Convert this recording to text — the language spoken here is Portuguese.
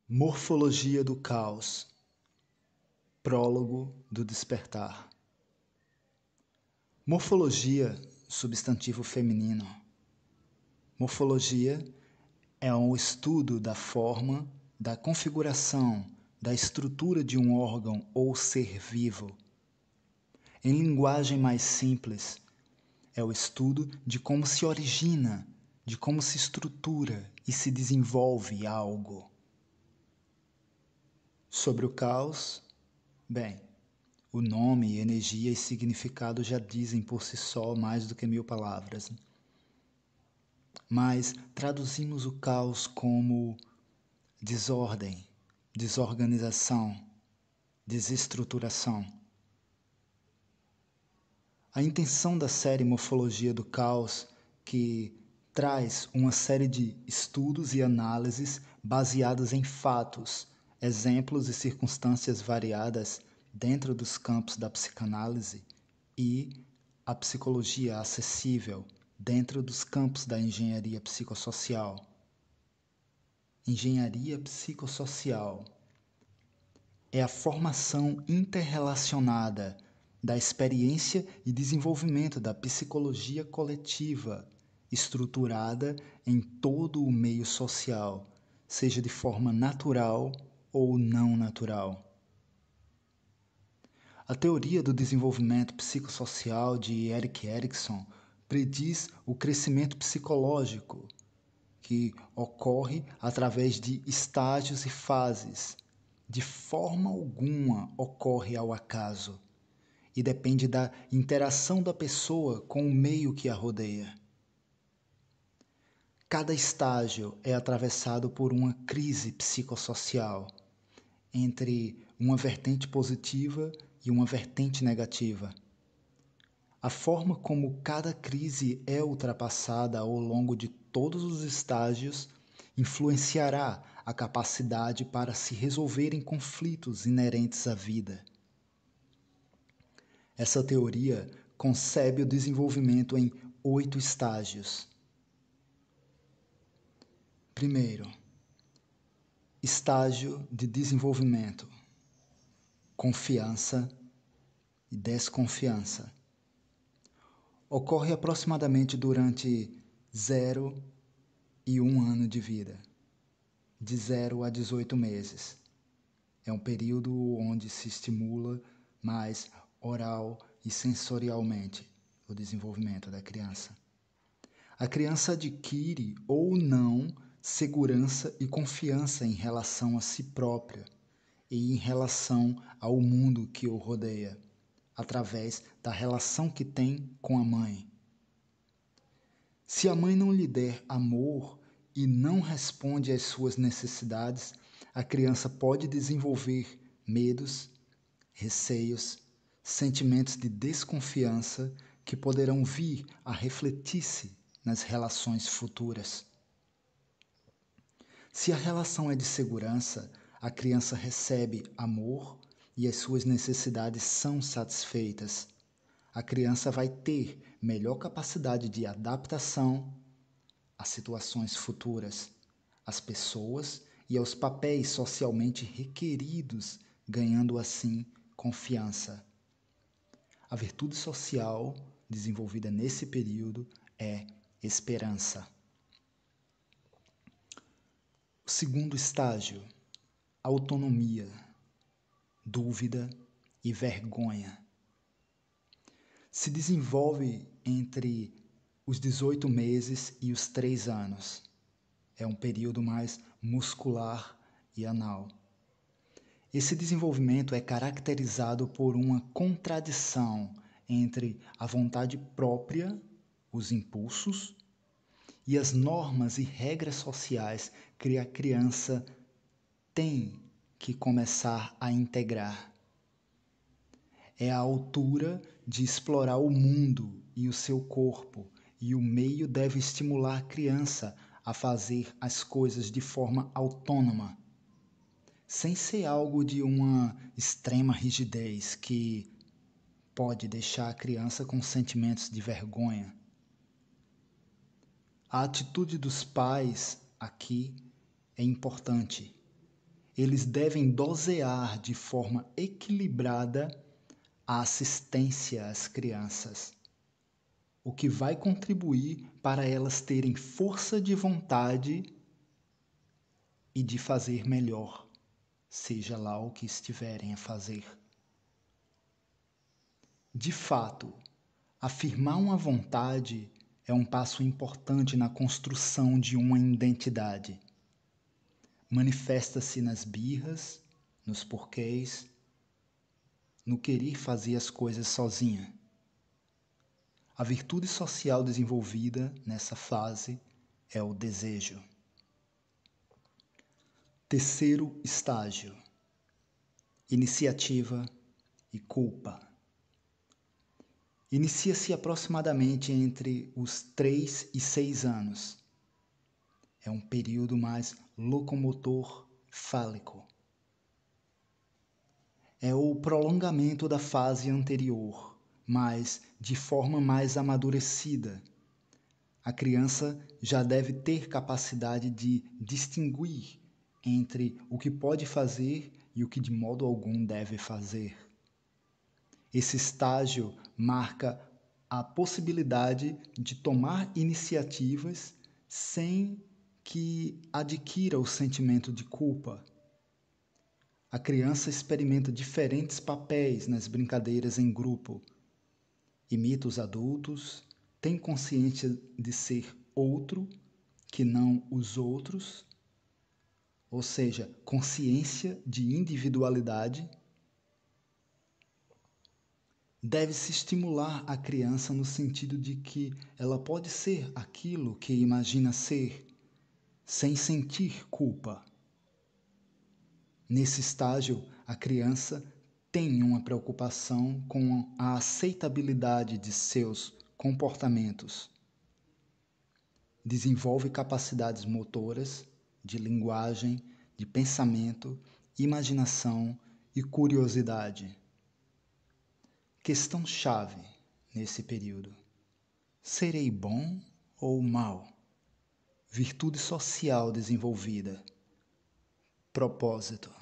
Morfologia do caos. Prólogo do despertar. Morfologia, substantivo feminino. Morfologia é um estudo da forma, da configuração, da estrutura de um órgão ou ser vivo. Em linguagem mais simples, é o estudo de como se origina, de como se estrutura e se desenvolve algo. Sobre o caos, bem, o nome, energia e significado já dizem por si só mais do que 1000 palavras. Mas traduzimos o caos como desordem, desorganização, desestruturação. A intenção da série Morfologia do Caos, que traz uma série de estudos e análises baseadas em fatos, exemplos e circunstâncias variadas dentro dos campos da psicanálise e a psicologia acessível dentro dos campos da engenharia psicossocial. Engenharia psicossocial é a formação interrelacionada da experiência e desenvolvimento da psicologia coletiva, estruturada em todo o meio social, seja de forma natural ou não natural. A teoria do desenvolvimento psicossocial de Erik Erikson prediz o crescimento psicológico, que ocorre através de estágios e fases. De forma alguma ocorre ao acaso e depende da interação da pessoa com o meio que a rodeia. Cada estágio é atravessado por uma crise psicossocial entre uma vertente positiva e uma vertente negativa. A forma como cada crise é ultrapassada ao longo de todos os estágios influenciará a capacidade para se resolverem conflitos inerentes à vida. Essa teoria concebe o desenvolvimento em 8 estágios. Primeiro, estágio de desenvolvimento: confiança e desconfiança. Ocorre aproximadamente durante 0 e 1 ano de vida, de 0 a 18 meses. É um período onde se estimula mais oral e sensorialmente o desenvolvimento da criança. A criança adquire ou não segurança e confiança em relação a si própria e em relação ao mundo que o rodeia, através da relação que tem com a mãe. Se a mãe não lhe der amor e não responde às suas necessidades, a criança pode desenvolver medos, receios, sentimentos de desconfiança que poderão vir a refletir-se nas relações futuras. Se a relação é de segurança, a criança recebe amor e as suas necessidades são satisfeitas. A criança vai ter melhor capacidade de adaptação às situações futuras, às pessoas e aos papéis socialmente requeridos, ganhando assim confiança. A virtude social desenvolvida nesse período é esperança. O segundo estágio: autonomia, dúvida e vergonha. Se desenvolve entre os 18 meses e os 3 anos. É um período mais muscular e anal. Esse desenvolvimento é caracterizado por uma contradição entre a vontade própria, os impulsos, e as normas e regras sociais que a criança tem que começar a integrar. É a altura de explorar o mundo e o seu corpo, e o meio deve estimular a criança a fazer as coisas de forma autônoma, sem ser algo de uma extrema rigidez que pode deixar a criança com sentimentos de vergonha. A atitude dos pais aqui é importante. eles devem dosear de forma equilibrada a assistência às crianças, o que vai contribuir para elas terem força de vontade e de fazer melhor, seja lá o que estiverem a fazer. De fato, afirmar uma vontade é um passo importante na construção de uma identidade. Manifesta-se nas birras, nos porquês, no querer fazer as coisas sozinha. A virtude social desenvolvida nessa fase é o desejo. Terceiro estágio: iniciativa e culpa. Inicia-se aproximadamente entre os 3 e 6 anos. É um período mais locomotor fálico. É o prolongamento da fase anterior, mas de forma mais amadurecida. A criança já deve ter capacidade de distinguir entre o que pode fazer e o que de modo algum deve fazer. Esse estágio marca a possibilidade de tomar iniciativas sem que adquira o sentimento de culpa. A criança experimenta diferentes papéis nas brincadeiras em grupo, imita os adultos, tem consciência de ser outro que não os outros, ou seja, consciência de individualidade. Deve-se estimular a criança no sentido de que ela pode ser aquilo que imagina ser, sem sentir culpa. Nesse estágio, a criança tem uma preocupação com a aceitabilidade de seus comportamentos. Desenvolve capacidades motoras, de linguagem, de pensamento, imaginação e curiosidade. Questão-chave nesse período: serei bom ou mal? Virtude social desenvolvida. Propósito: